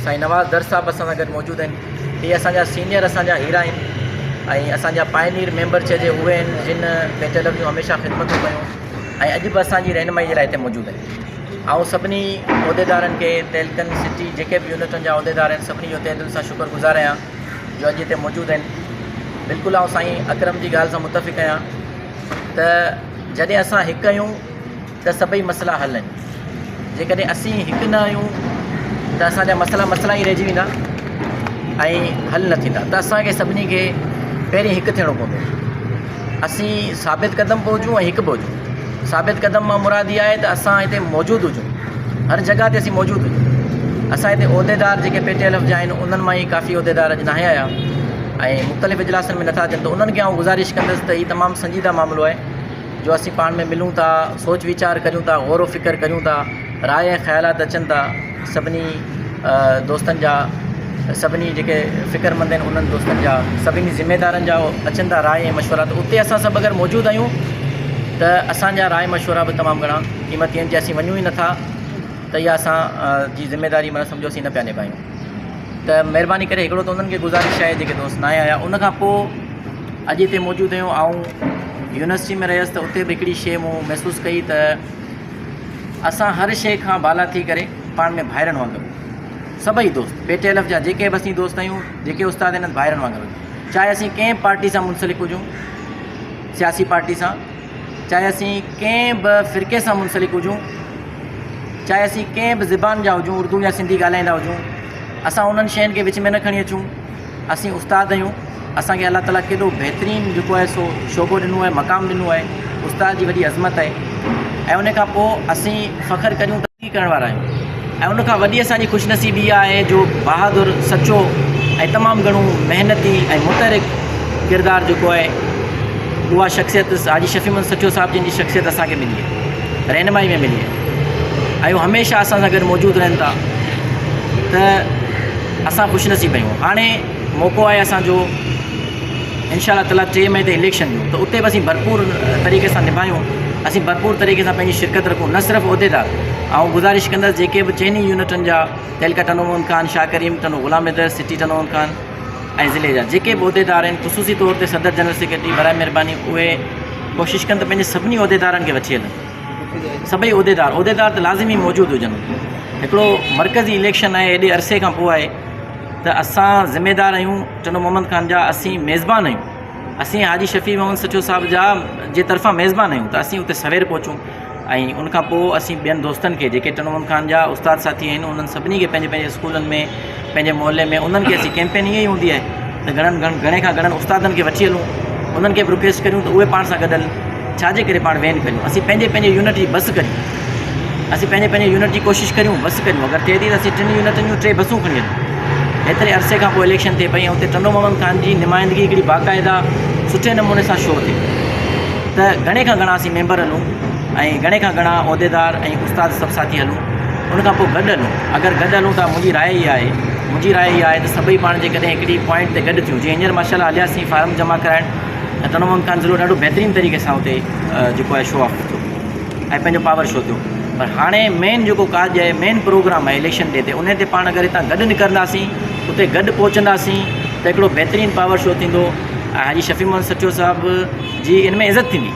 साईं नवाज़ दर साहब असां सां गॾु मौजूदु आहिनि। इहे असांजा सीनियर असांजा हीरा आहिनि ऐं असांजा पायनीर मेंबर चइजे उहे आहिनि जिन पेट्रोल जूं हमेशह ख़िदमतूं कयूं ऐं अॼु बि असांजी रहनुमाई जे लाइ हिते मौजूदु आहिनि। ऐं सभिनी उहिदेदारनि खे तेलकन सिटी जेके बि यूनिटनि जा उहिदेदार आहिनि सभिनी जो तहे दिलि सां शुक्रगुज़ार आहियां जो अॼु हिते मौजूदु आहिनि। बिल्कुलु आउं साईं अकरम जी ॻाल्हि सां मुतफ़िक़ आहियां त जॾहिं असां हिकु आहियूं त सभई मसइला हल आहिनि, जेकॾहिं असीं हिकु न आहियूं त असांजा मसइला ई रहिजी वेंदा ऐं हल न थींदा। त असांखे सभिनी खे पहिरीं हिकु थियणो पवंदो, असीं साबित क़दम बि हुजूं ऐं हिकु बि हुजूं। साबित क़दम मां मुराद इहा आहे त असां हिते मौजूदु हुजूं, हर जॻह ते असीं मौजूदु हुजूं। असां हिते उहिदेदार जेके PTLF जा आहिनि उन्हनि मां ई काफ़ी उहिदेदार अॼु नाहे आया ऐं मुख़्तलिफ़ इजलासनि में नथा अचनि, त उन्हनि खे आउं गुज़ारिश कंदुसि त हीउ तमामु संजीदा मामिलो आहे जो असीं पाण में मिलूं था, सोच वीचार करियूं था, गौर फ़िक्र करियूं था, राय ऐं ख़्यालात अचनि था सभिनी दोस्तनि जा, सभिनी जेके फ़िक्रमंद आहिनि उन्हनि दोस्तनि जा, सभिनी ज़िम्मेदारनि जा अचनि था राय ऐं मशवरा। त उते असां सभु अगरि मौजूदु आहियूं त असांजा राय मशवरा बि तमामु घणा क़ीमती आहिनि। जे असीं वञूं ई नथा त इहा असां जी ज़िम्मेदारी माना सम्झो असीं न पिया निभायूं। त महिरबानी करे हिकिड़ो त उन्हनि खे गुज़ारिश आहे जेके दोस्त न आया, उनखां पोइ अॼु हिते मौजूदु आहियूं। ऐं यूनिवर्सिटी में रहियसि त उते बि हिकिड़ी शइ मूं महसूसु कई त असां हर शइ खां बाला थी करे पाण में भाइरनि वांगुरु सभई दोस्त PTLF जा जेके बि असीं दोस्त आहियूं, जेके उस्ताद आहिनि भाइरनि वांगुरु, चाहे असीं कंहिं पार्टी सां मुंसलिक हुजूं, सियासी पार्टी सां, चाहे असीं कंहिं बि फ़िरके सां मुंसलिक हुजूं, चाहे असीं कंहिं बि ज़बान जा हुजूं, उर्दू या सिंधी ॻाल्हाईंदा हुजूं, असां उन्हनि शयुनि खे विच में न खणी अचूं। असीं उस्ताद आहियूं, असांखे अलाह ताला केॾो बहितरीनु जेको आहे सो शोबो ॾिनो आहे, मक़ाम ॾिनो आहे, उस्ताद जी वॾी अज़मत आहे ऐं उन खां पोइ असीं फ़ख़्रु करियूं तरक़ी करण वारा आहियूं। ऐं उनखां वॾी असांजी ख़ुशनसीबी इहा आहे जो बहादुर, सचो ऐं तमामु घणो महिनती ऐं मुतहरिक किरदारु जेको आहे उहा शख़्सियत हाजी शफ़ी मोहम्मद सचो साहिब जिन जी शख़्सियत असांखे मिली आहे, रहनुमाई में मिली आहे ऐं उहे हमेशह असां सां गॾु मौजूदु रहनि था। त असां ख़ुशनसीब आहियूं। हाणे मौक़ो आहे असांजो इंशाअल्लाह ताला 3 मई ते इलेक्शन जो, त उते बि असीं भरपूर तरीक़े सां निभायूं, असीं भरपूर तरीक़े सां पंहिंजी शिरकत रखूं। न सिर्फ़ु उहिदेदार, ऐं गुज़ारिश कंदसि जेके बि चइनी यूनिटनि जा तहलका टनो मोहन खान, शाह करीम टनो, ग़ुलाम हैदर, सिटी टनो मोहन खान ऐं ज़िले जा जेके बि उहिदेदार आहिनि, ख़ुसूसी तौर ते सदर जनरल सेक्रेटरी बराए महिरबानी उहे कोशिशि कनि त पंहिंजे सभिनी उहिदेदारनि खे वठी हलनि। सभई उहिदेदार त लाज़िमी मौजूदु हुजनि। हिकिड़ो मरकज़ी इलेक्शन आहे, एॾे अरसे खां पोइ आहे, त असां ज़िम्मेदार आहियूं टनो मोहम्मद खान जा, असीं मेज़बान आहियूं, असीं हाजी शफ़ी मोहम्मद सचो साहिब जा जे तरफ़ां मेज़बान आहियूं, त असीं उते सवेर पहुचूं ऐं उनखां पोइ असीं ॿियनि दोस्तनि खे जेके टनो मोहम्मद खान जा उस्ताद साथी आहिनि उन्हनि सभिनी खे पंहिंजे पंहिंजे स्कूलनि में, पंहिंजे मोहल्ले में उन्हनि खे असीं कैंपेन ईअं ई हूंदी आहे त घणे खां घणनि उस्तादनि खे वठी हलूं, उन्हनि खे बि रिक्वेस्ट करियूं त उहे पाण सां गॾु हलनि। छाजे करे पाण वेन करियूं, असीं पंहिंजे यूनिट जी बस करियूं, असीं पंहिंजे यूनिट जी कोशिशि करियूं, बस करियूं। अगरि थिए थी त असीं 3 यूनिटनि जूं 3 बसूं खणी हलूं। एतिरे अरसे खां पोइ इलेक्शन थिए पई ऐं उते टनो मोहम्मद खान जी नुमाइंदगी हिकिड़ी बाक़ाइदा सुठे नमूने सां शो थिए, त घणे खां घणा असीं मेंबर हलूं ऐं घणे खां घणा उहिदेदार ऐं उस्ताद सभु साथी हलूं, उनखां पोइ गॾु हलूं। अगरि गॾु हलूं था, मुंहिंजी राय इहा आहे त सभई पाण जेकॾहिं हिकिड़ी पॉइंट ते गॾु थियूं, जीअं हींअर माशाल्लाह हलियासीं फार्म जमा कराइण, त टनो मोहम्मद खान ज़रूरु ॾाढो बहितरीनु तरीक़े सां उते जेको आहे शो ऑफ थियो ऐं पंहिंजो पावर शो थियो। पर हाणे मेन जेको काज आहे, मेन प्रोग्राम आहे इलेक्शन डे ते, उन ते पाण अगरि हितां गॾु निकिरंदासीं, उते गॾु पहुचंदासीं त हिकिड़ो बहितरीनु पावर शो थींदो। हाजी शफ़ी मोहम्मद सचो साहिब जी इन में इज़त थींदी।